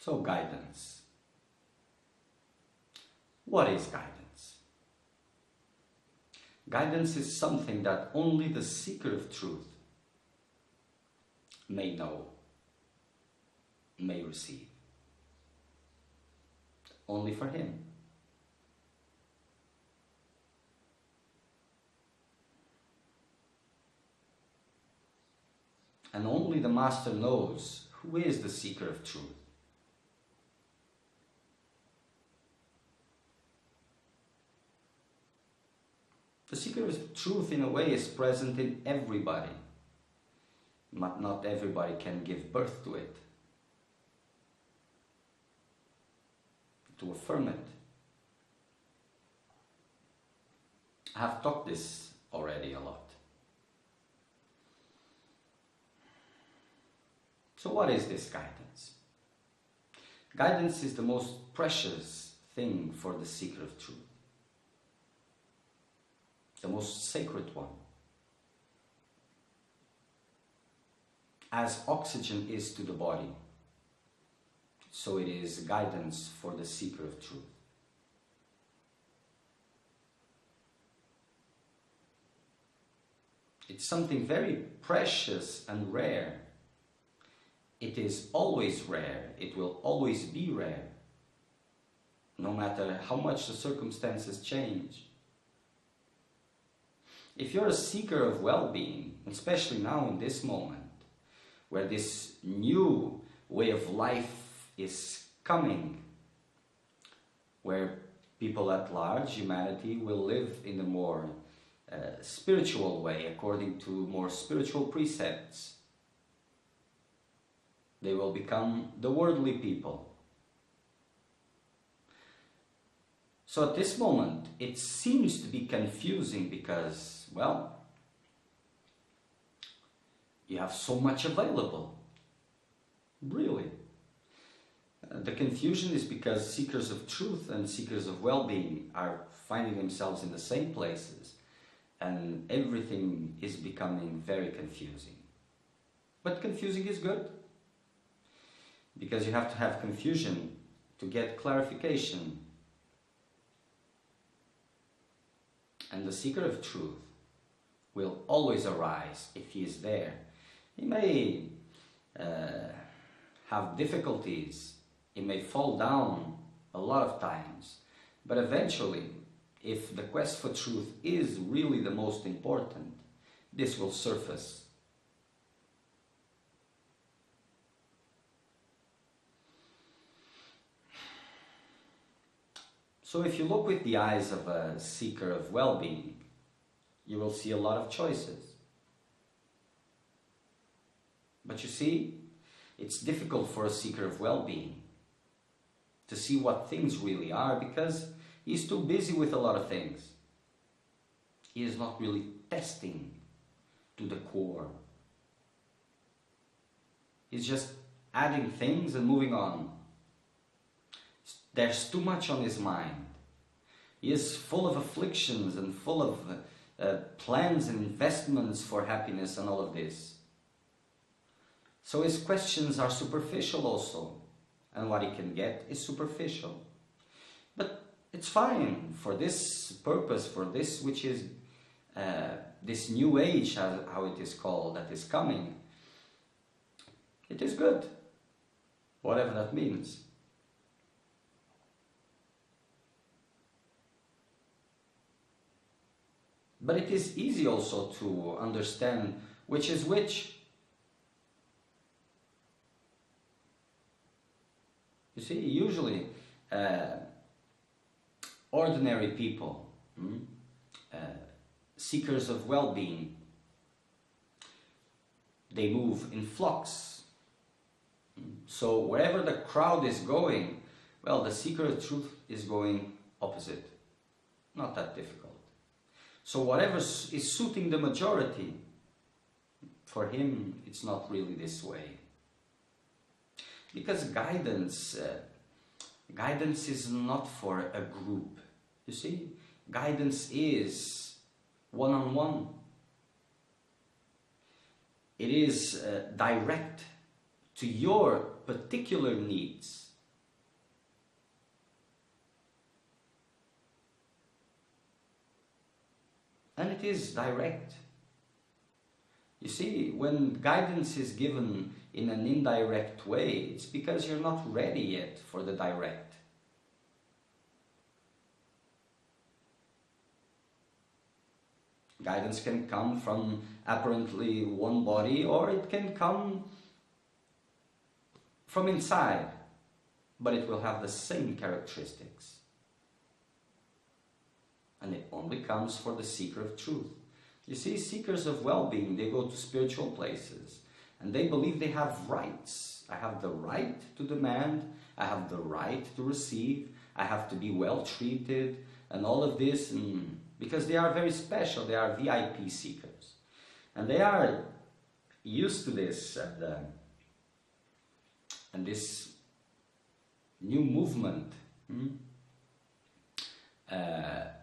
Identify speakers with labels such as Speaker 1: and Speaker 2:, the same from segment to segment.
Speaker 1: So guidance. What is guidance? Guidance is something that only the seeker of truth may know, may receive. Only for him. And only the Master knows who is the seeker of truth. The seeker of truth, in a way, is present in everybody, but not everybody can give birth to it, to affirm it. I have talked this already a lot. So what is this guidance? Guidance is the most precious thing for the seeker of truth. The most sacred one. As oxygen is to the body, so it is guidance for the seeker of truth. It's something very precious and rare. It is always rare. It will always be rare, no matter how much the circumstances change. If you're a seeker of well-being, especially now in this moment, where this new way of life is coming, where people at large, humanity, will live in a more spiritual way, according to more spiritual precepts, they will become the worldly people. So at this moment, it seems to be confusing because, well, you have so much available. Really. The confusion is because seekers of truth and seekers of well-being are finding themselves in the same places, and everything is becoming very confusing. But confusing is good, because you have to have confusion to get clarification. And the seeker of truth will always arise if he is there. He may have difficulties, he may fall down a lot of times, but eventually, if the quest for truth is really the most important, this will surface. So if you look with the eyes of a seeker of well-being, you will see a lot of choices. But you see, it's difficult for a seeker of well-being to see what things really are, because he's too busy with a lot of things. He is not really testing to the core. He's just adding things and moving on. There's too much on his mind. He is full of afflictions and full of plans and investments for happiness and all of this. So his questions are superficial also, and what he can get is superficial. But it's fine for this purpose, for this which is this new age, how it is called, that is coming. It is good, whatever that means. But it is easy also to understand which is which. You see, usually ordinary people, seekers of well-being, they move in flocks. So wherever the crowd is going, well, the seeker of truth is going opposite. Not that difficult. So whatever is suiting the majority, for him, it's not really this way. Because guidance is not for a group. You see, guidance is one-on-one. It is direct to your particular needs, and it is direct. You see, when guidance is given in an indirect way, it's because you're not ready yet for the direct. Guidance can come from apparently one body, or it can come from inside, but it will have the same characteristics. And it only comes for the seeker of truth. You see, seekers of well-being, they go to spiritual places and they believe they have rights. I have the right to demand, I have the right to receive, I have to be well treated, and all of this, because they are very special, they are VIP seekers. And they are used to this, and this new movement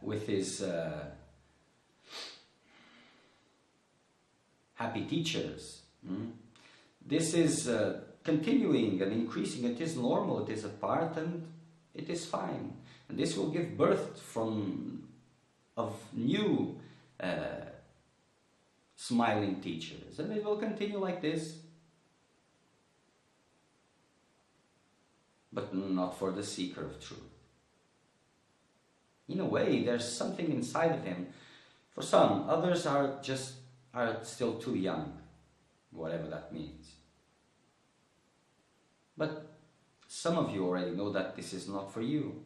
Speaker 1: with his happy teachers. This is continuing and increasing. It is normal, it is a part, and it is fine. And this will give birth of new smiling teachers, and it will continue like this. But not for the seeker of truth. In a way, there's something inside of him. For some, others are still too young, whatever that means. But some of you already know that this is not for you.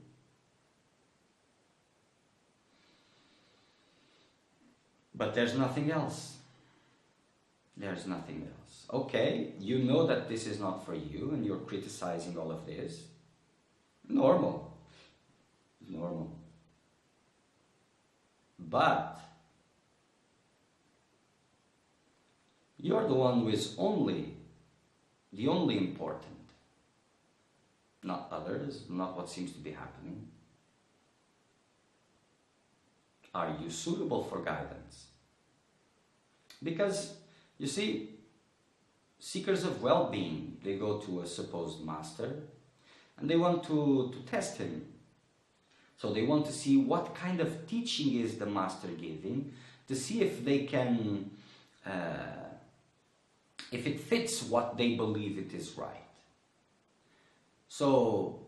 Speaker 1: But there's nothing else. There's nothing else. Okay, you know that this is not for you and you're criticizing all of this. Normal. Normal. But you're the one who is the only important. Not others, not what seems to be happening. Are you suitable for guidance? Because, you see, seekers of well-being, they go to a supposed master and they want to test him. So they want to see what kind of teaching is the master giving, to see if they can, if it fits what they believe it is right. So,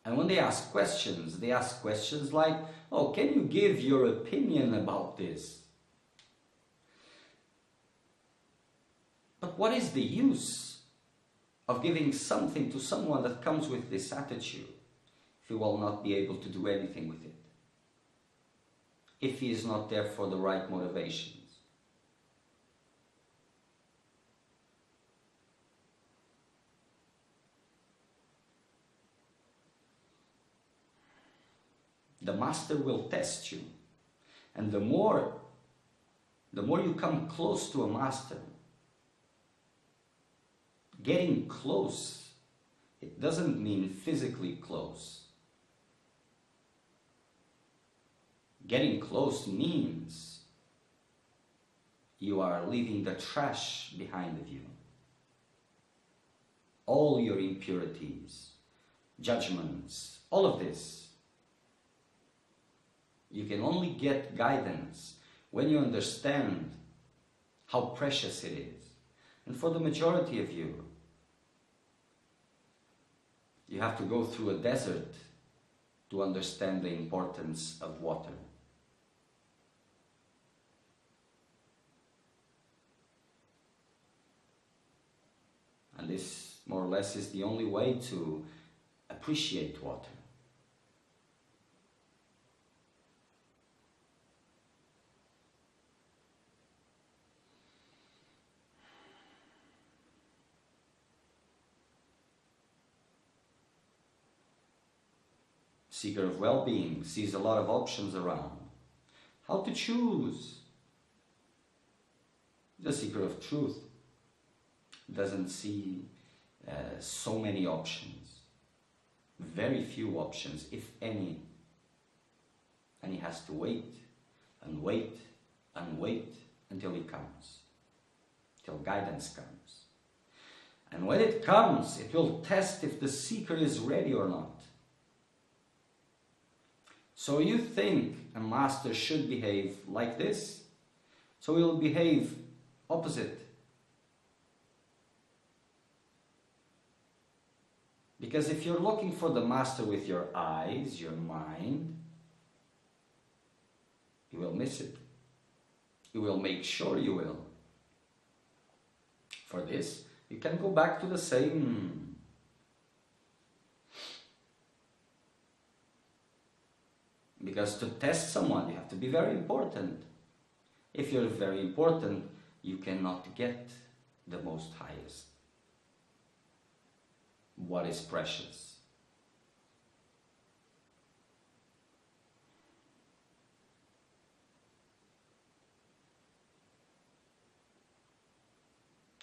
Speaker 1: and when they ask questions like, oh, can you give your opinion about this? But what is the use of giving something to someone that comes with this attitude if he will not be able to do anything with it? If he is not there for the right motivations? The master will test you. And the more you come close to a master, getting close, it doesn't mean physically close. Getting close means you are leaving the trash behind of you. All your impurities, judgments, all of this. You can only get guidance when you understand how precious it is. And for the majority of you, you have to go through a desert to understand the importance of water. And this, more or less, is the only way to appreciate water. Seeker of well-being sees a lot of options around. How to choose? The seeker of truth doesn't see so many options. Very few options, if any. And he has to wait and wait and wait until he comes. Till guidance comes. And when it comes, it will test if the seeker is ready or not. So you think a master should behave like this, so he will behave opposite. Because if you're looking for the master with your eyes, your mind, you will miss it. You will make sure you will. For this, you can go back to the same. Because to test someone, you have to be very important. If you're very important, you cannot get the most highest. What is precious?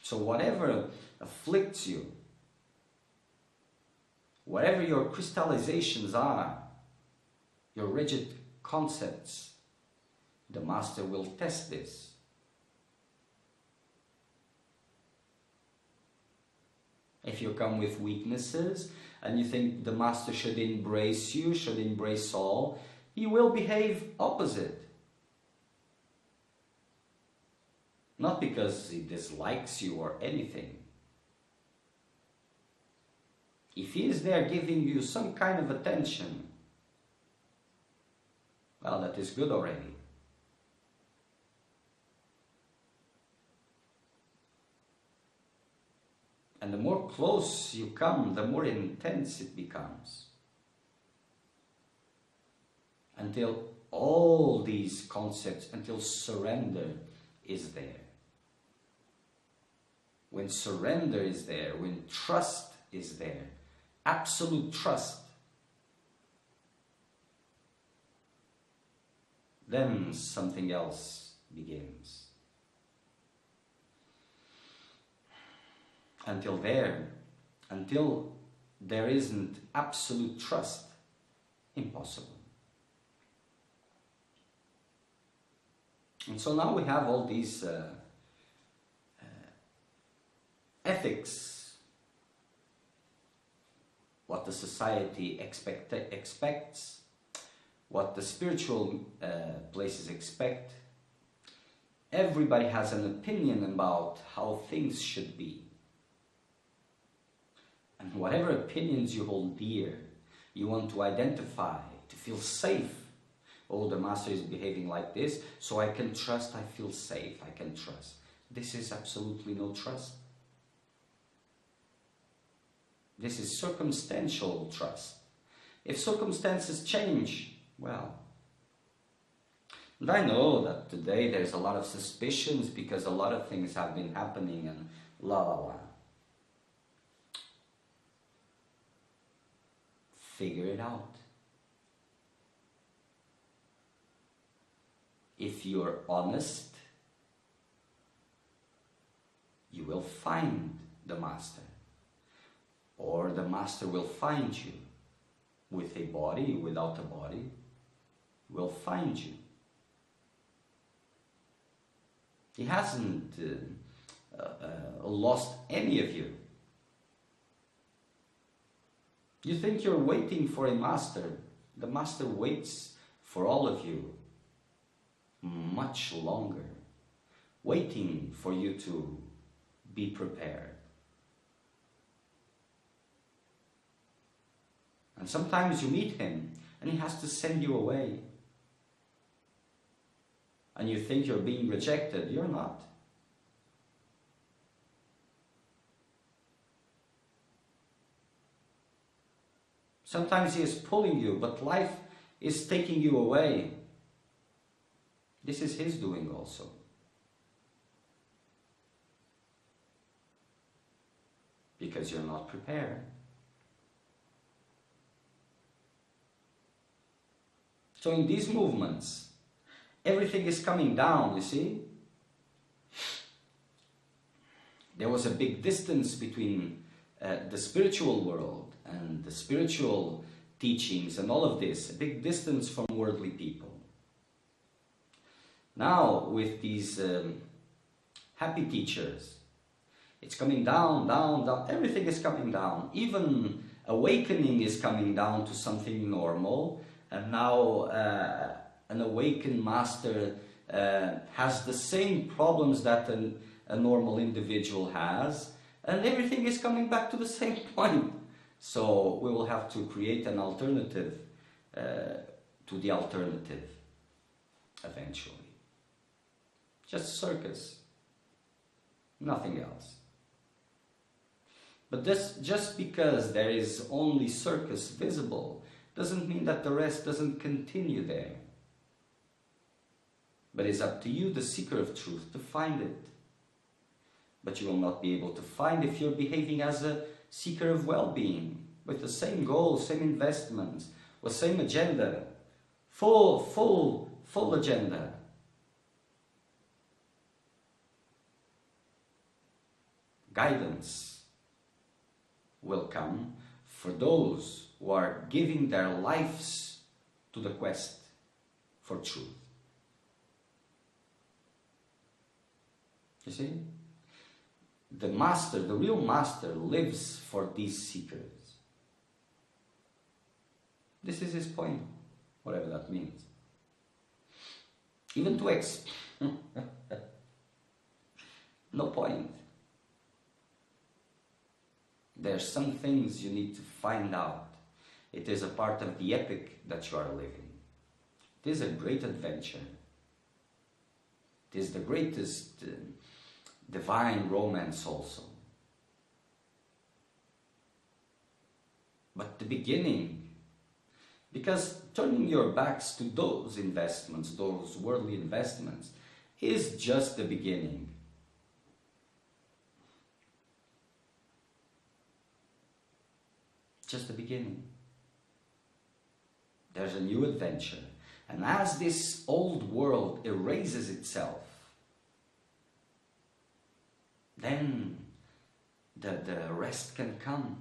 Speaker 1: So whatever afflicts you, whatever your crystallizations are, your rigid concepts, the master will test this. If you come with weaknesses and you think the master should embrace you, should embrace all, he will behave opposite. Not because he dislikes you or anything. If he is there giving you some kind of attention, well, that is good already. And the more close you come, the more intense it becomes. Until all these concepts, until surrender is there. When surrender is there, when trust is there, absolute trust, then something else begins. Until there isn't absolute trust, impossible. And so now we have all these ethics, what the society expects, what the spiritual places expect. Everybody has an opinion about how things should be. And whatever opinions you hold dear, you want to identify, to feel safe. Oh, the master is behaving like this, so I can trust, I feel safe, I can trust. This is absolutely no trust. This is circumstantial trust. If circumstances change, well. And I know that today there's a lot of suspicions because a lot of things have been happening and la la la. Figure it out. If you're honest, you will find the master. Or the master will find you. With a body, without a body, will find you. He hasn't lost any of you. You think you're waiting for a master. The master waits for all of you much longer, waiting for you to be prepared. And sometimes you meet him and he has to send you away. And you think you're being rejected. You're not. Sometimes he is pulling you, but life is taking you away. This is his doing also. Because you're not prepared. So in these movements, everything is coming down, you see? There was a big distance between the spiritual world and the spiritual teachings and all of this, a big distance from worldly people. Now, with these happy teachers, it's coming down, down, down, everything is coming down. Even awakening is coming down to something normal, and now an awakened master has the same problems that a normal individual has, and everything is coming back to the same point. So we will have to create an alternative to the alternative eventually. Just circus, nothing else. But this, just because there is only circus visible doesn't mean that the rest doesn't continue there. But it's up to you, the seeker of truth, to find it. But you will not be able to find if you're behaving as a seeker of well-being, with the same goals, same investments, with same agenda, full agenda. Guidance will come for those who are giving their lives to the quest for truth. You see? The master, the real master, lives for these seekers. This is his point, whatever that means. Even to no point. There are some things you need to find out. It is a part of the epic that you are living. It is a great adventure. It is the greatest divine romance also. But the beginning, because turning your backs to those investments, those worldly investments, is just the beginning. Just the beginning. There's a new adventure. And as this old world erases itself, then the rest can come.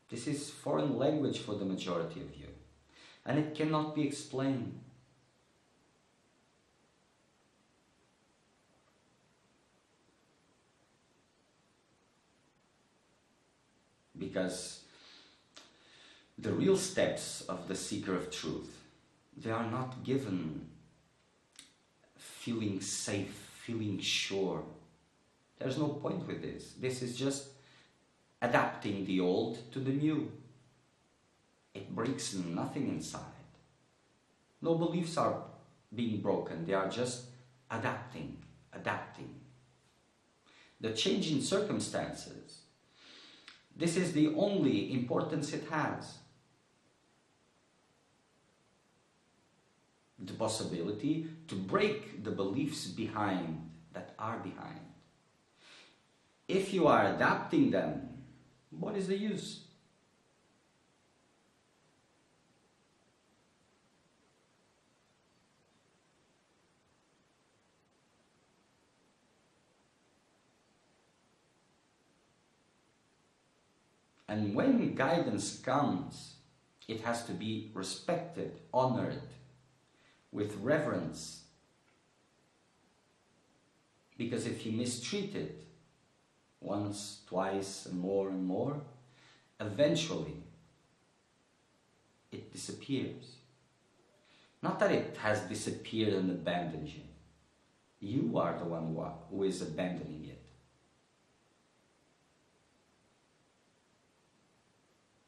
Speaker 1: This is foreign language for the majority of you, and it cannot be explained. Because the real steps of the seeker of truth, they are not given feeling safe, feeling sure. There's no point with this. This is just adapting the old to the new. It breaks nothing inside. No beliefs are being broken. They are just adapting. The change in circumstances, this is the only importance it has. The possibility to break the beliefs behind, that are behind. If you are adapting them, what is the use? And when guidance comes, it has to be respected, honored, with reverence. Because if you mistreat it once, twice, and more, eventually it disappears. Not that it has disappeared and abandoned you. You are the one who is abandoning it.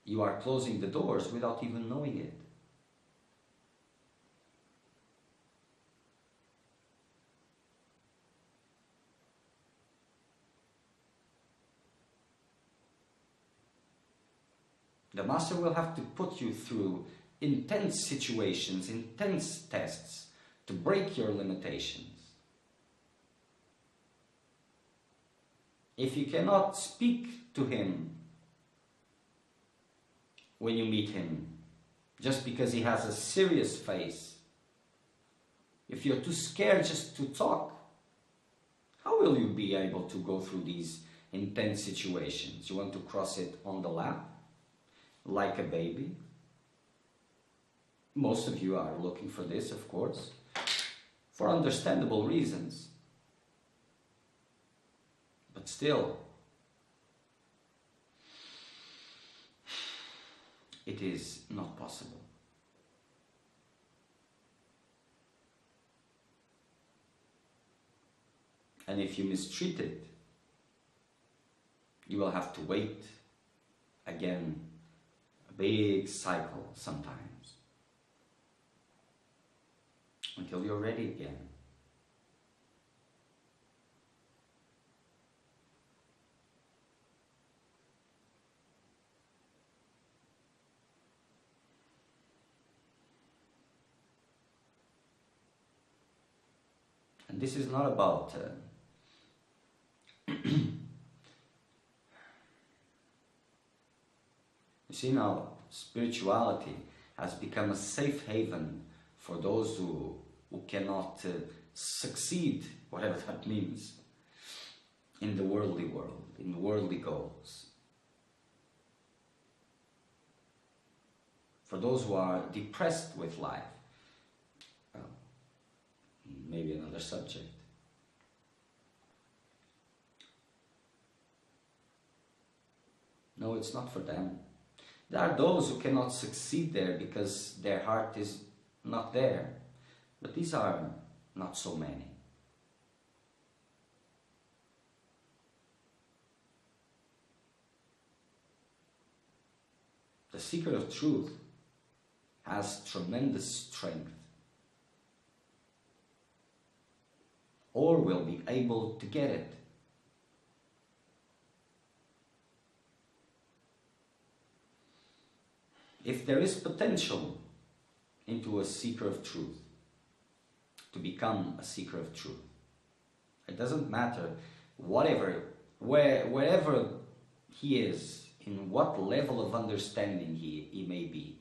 Speaker 1: You are closing the doors without even knowing it. The master will have to put you through intense situations, intense tests to break your limitations. If you cannot speak to him when you meet him, just because he has a serious face, if you're too scared just to talk, how will you be able to go through these intense situations? You want to cross it on the lap? Like a baby? Most of you are looking for this, of course, for understandable reasons. But still, it is not possible. And if you mistreat it, you will have to wait again, a big cycle sometimes, until you're ready again. And this is not about you see, now spirituality has become a safe haven for those who cannot succeed, whatever that means, in the worldly world, in worldly goals. For those who are depressed with life, well, maybe another subject. No, it's not for them. There are those who cannot succeed there because their heart is not there. But these are not so many. The seeker of truth has tremendous strength, or will be able to get it. If there is potential into a seeker of truth, to become a seeker of truth, it doesn't matter wherever he is, in what level of understanding he may be,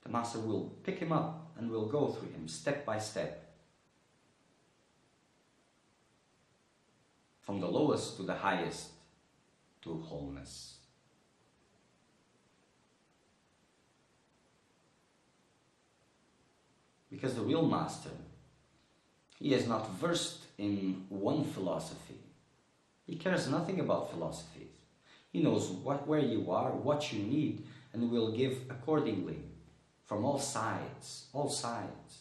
Speaker 1: the Master will pick him up and will go through him step by step, from the lowest to the highest, to wholeness. Because the real Master, he is not versed in one philosophy. He cares nothing about philosophies. He knows where you are, what you need, and will give accordingly, from all sides, all sides.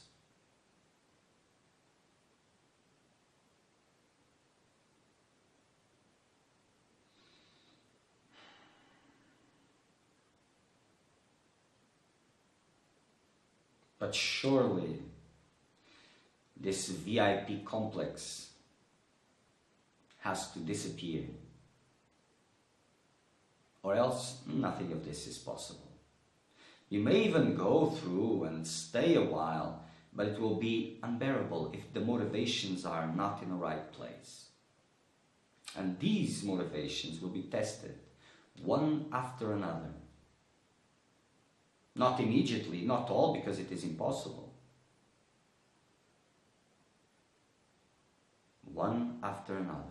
Speaker 1: But surely this VIP complex has to disappear, or else nothing of this is possible. You may even go through and stay a while, but it will be unbearable if the motivations are not in the right place. And these motivations will be tested one after another. Not immediately, not all, because it is impossible. One after another.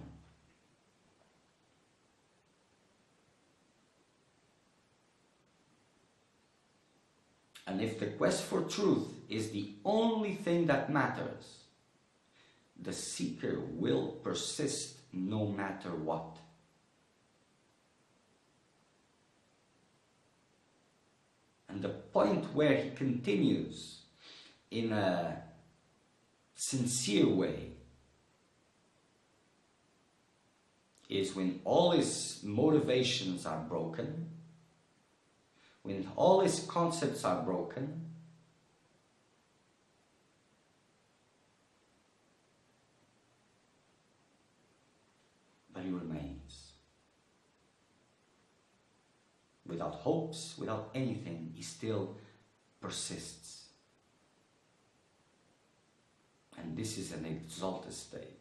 Speaker 1: And if the quest for truth is the only thing that matters, the seeker will persist no matter what. And the point where he continues in a sincere way is when all his motivations are broken, when all his concepts are broken, but he remains. Without hopes, without anything, he still persists. And this is an exalted state.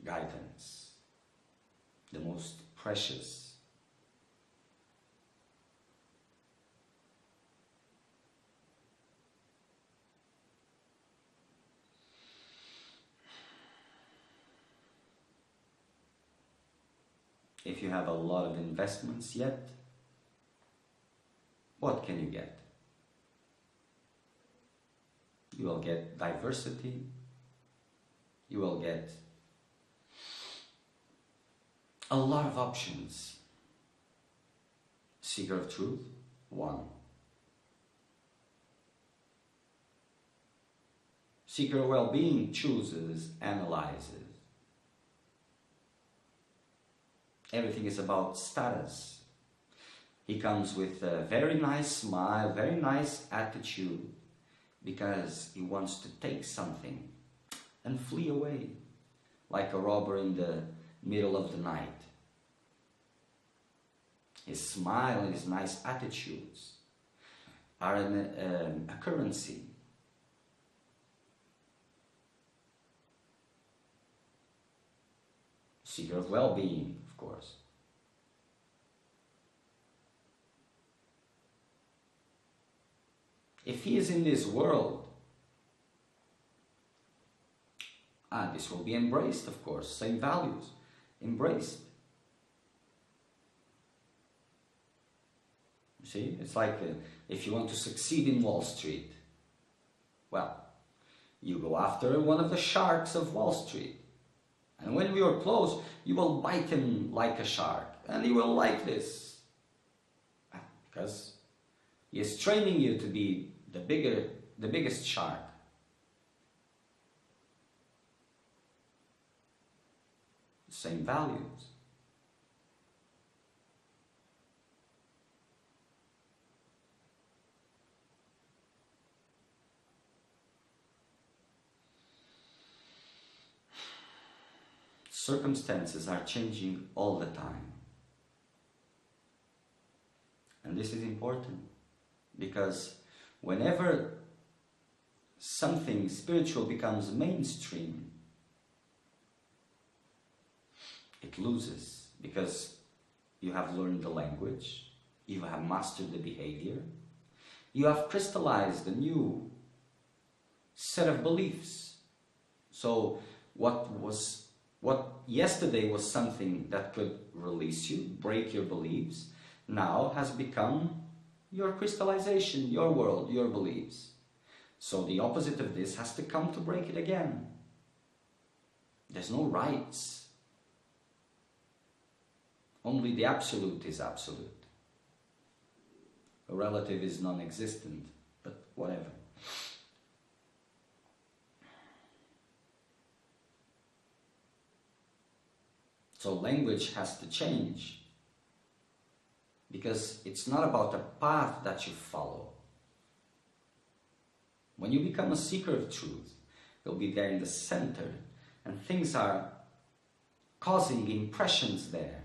Speaker 1: Guidance, the most precious. if you have a lot of investments yet, what can you get? You will get diversity, you will get a lot of options. Seeker of truth, 1. Seeker of well-being chooses, analyzes. Everything is about status. He comes with a very nice smile, very nice attitude, because he wants to take something and flee away, like a robber in the middle of the night. His smile and his nice attitudes are a currency. Seeker of well-being, of course. If he is in this world, this will be embraced, of course. Same values, embraced. You see, it's like if you want to succeed in Wall Street, well, you go after one of the sharks of Wall Street. And when we are close, you will bite him like a shark. And he will like this. Because he is training you to be the biggest shark. Same values. Circumstances are changing all the time. And this is important because whenever something spiritual becomes mainstream, it loses, because you have learned the language, you have mastered the behavior, you have crystallized a new set of beliefs. So what yesterday was something that could release you, break your beliefs, now has become your crystallization, your world, your beliefs. So the opposite of this has to come to break it again. There's no rights. Only the absolute is absolute. A relative is non-existent, but whatever. So language has to change, because it's not about a path that you follow. When you become a seeker of truth, you'll be there in the center, and things are causing impressions there,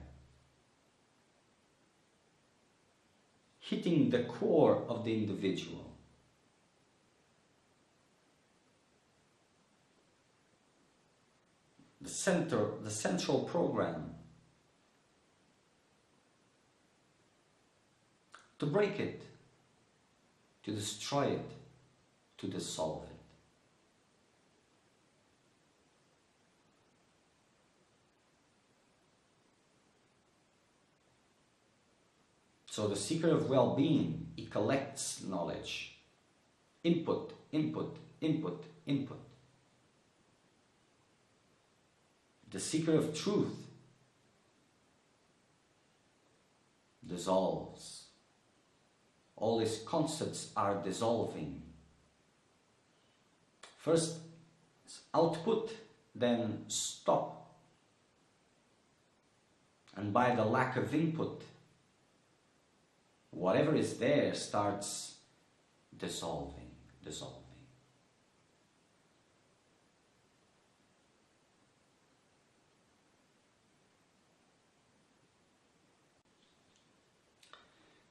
Speaker 1: hitting the core of the individual. The central program, to break it, to destroy it, to dissolve it. So the seeker of well-being, he collects knowledge, input, input, input, input. The seeker of truth dissolves. All his concepts are dissolving. First output, then stop. And by the lack of input, whatever is there starts dissolving.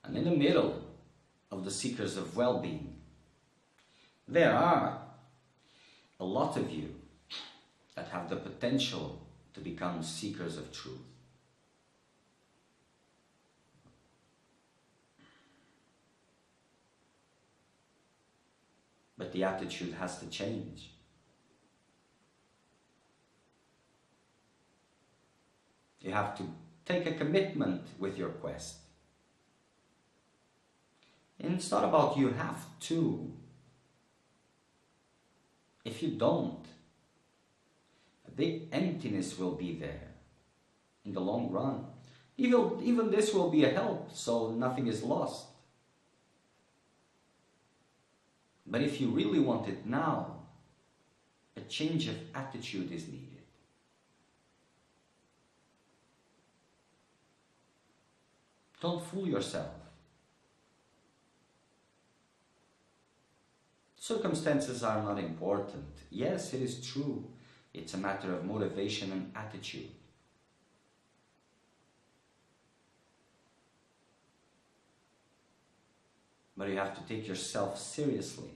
Speaker 1: And in the middle of the seekers of well-being, there are a lot of you that have the potential to become seekers of truth. But the attitude has to change. You have to take a commitment with your quest. And it's not about you have to. If you don't, a big emptiness will be there in the long run. Even this will be a help, so nothing is lost. But if you really want it now, a change of attitude is needed. Don't fool yourself. Circumstances are not important. Yes, it is true. It's a matter of motivation and attitude. But you have to take yourself seriously.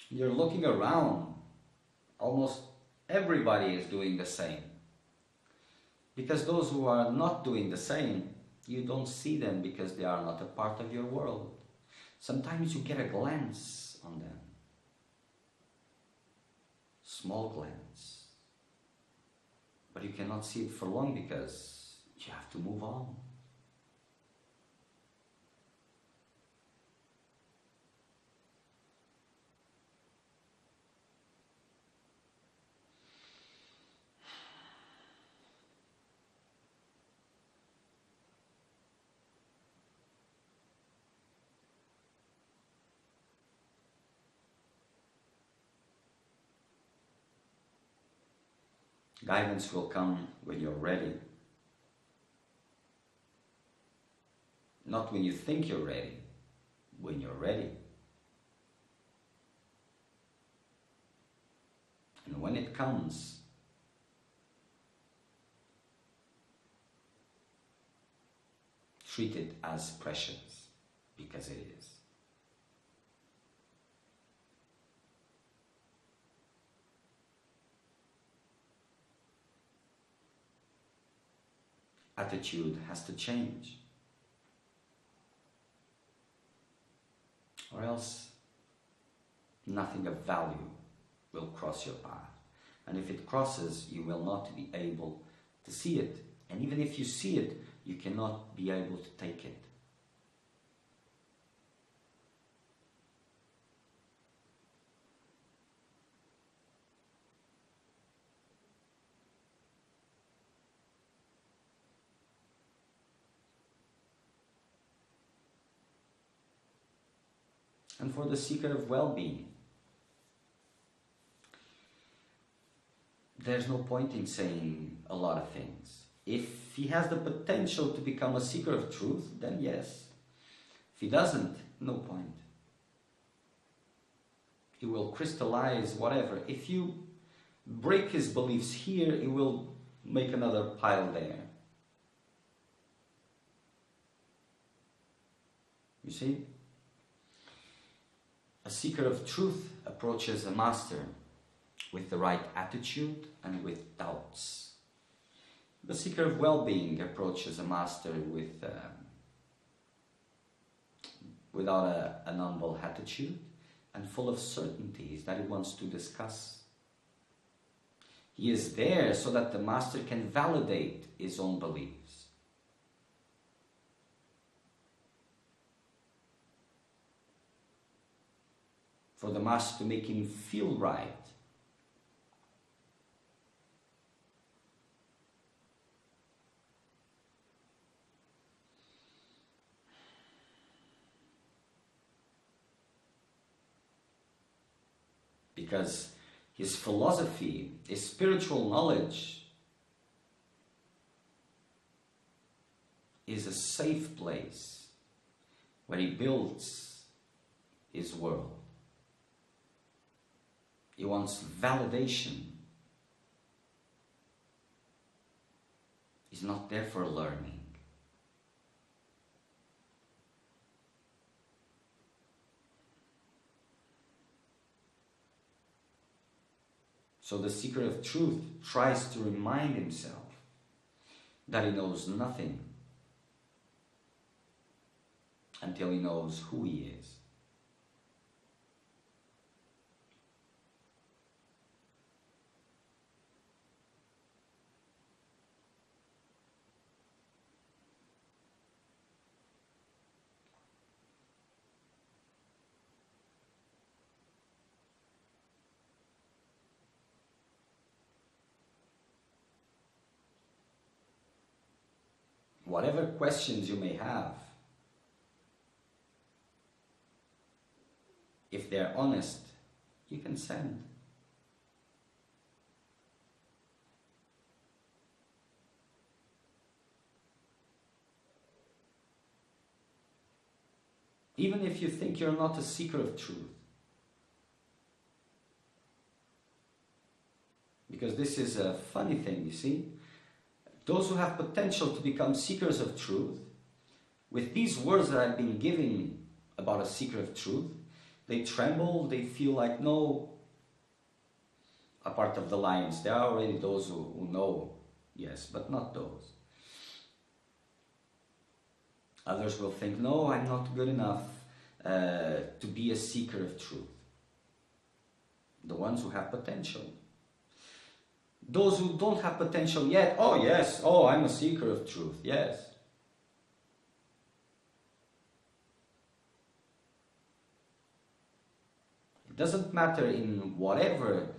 Speaker 1: You're looking around. Almost everybody is doing the same. Because those who are not doing the same, you don't see them because they are not a part of your world. Sometimes you get a glance on them. Small glance. But you cannot see it for long because you have to move on. Guidance will come when you're ready. Not when you think you're ready, when you're ready. And when it comes, treat it as precious, because it is. Attitude has to change, or else nothing of value will cross your path. And if it crosses, you will not be able to see it. And even if you see it, you cannot be able to take it. And for the seeker of well-being, there's no point in saying a lot of things. If he has the potential to become a seeker of truth, then yes. If he doesn't, no point. He will crystallize whatever. If you break his beliefs here, he will make another pile there. You see? A seeker of truth approaches a master with the right attitude and with doubts. The seeker of well-being approaches a master without an humble attitude and full of certainties that he wants to discuss. He is there so that the master can validate his own beliefs. For the master to make him feel right. Because his philosophy, his spiritual knowledge is a safe place where he builds his world. He wants validation. He's not there for learning. So the seeker of truth tries to remind himself that he knows nothing. until he knows who he is. Whatever questions you may have, if they're honest, you can send. Even if you think you're not a seeker of truth. Because this is a funny thing, you see. Those who have potential to become seekers of truth, with these words that I've been giving about a seeker of truth, they tremble, they feel like, no, a part of the lions. There are already those who know, yes, but not those. Others will think, no, I'm not good enough to be a seeker of truth. The ones who have potential. Those who don't have potential yet, oh yes, oh, I'm a seeker of truth, yes. It doesn't matter in whatever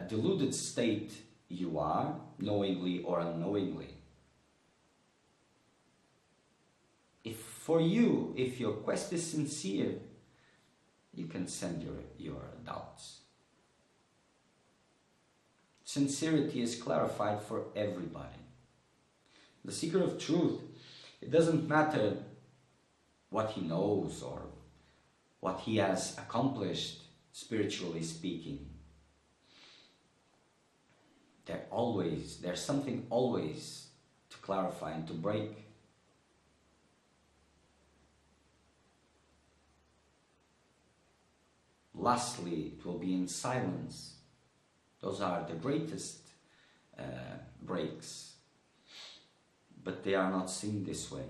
Speaker 1: deluded state you are, knowingly or unknowingly. If for you, if your quest is sincere, you can send your doubts. Sincerity is clarified for everybody. The seeker of truth, it doesn't matter what he knows or what he has accomplished, spiritually speaking. There's something always to clarify and to break. Lastly, it will be in silence. Those are the greatest breaks, but they are not seen this way.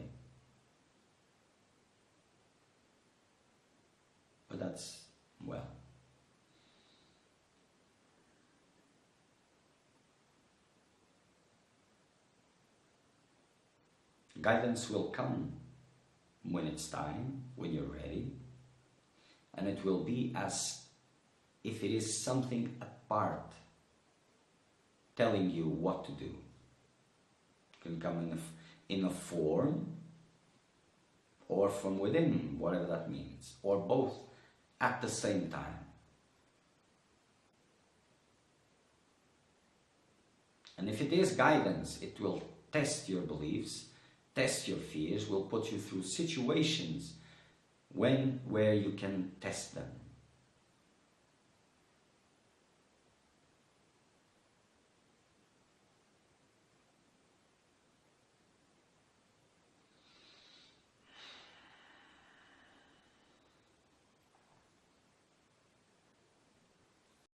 Speaker 1: But that's, well, guidance will come when it's time, when you're ready, and it will be as if it is something apart, telling you what to do. It can come in a form or from within, whatever that means, or both at the same time. And if it is guidance, it will test your beliefs, test your fears, will put you through situations where you can test them.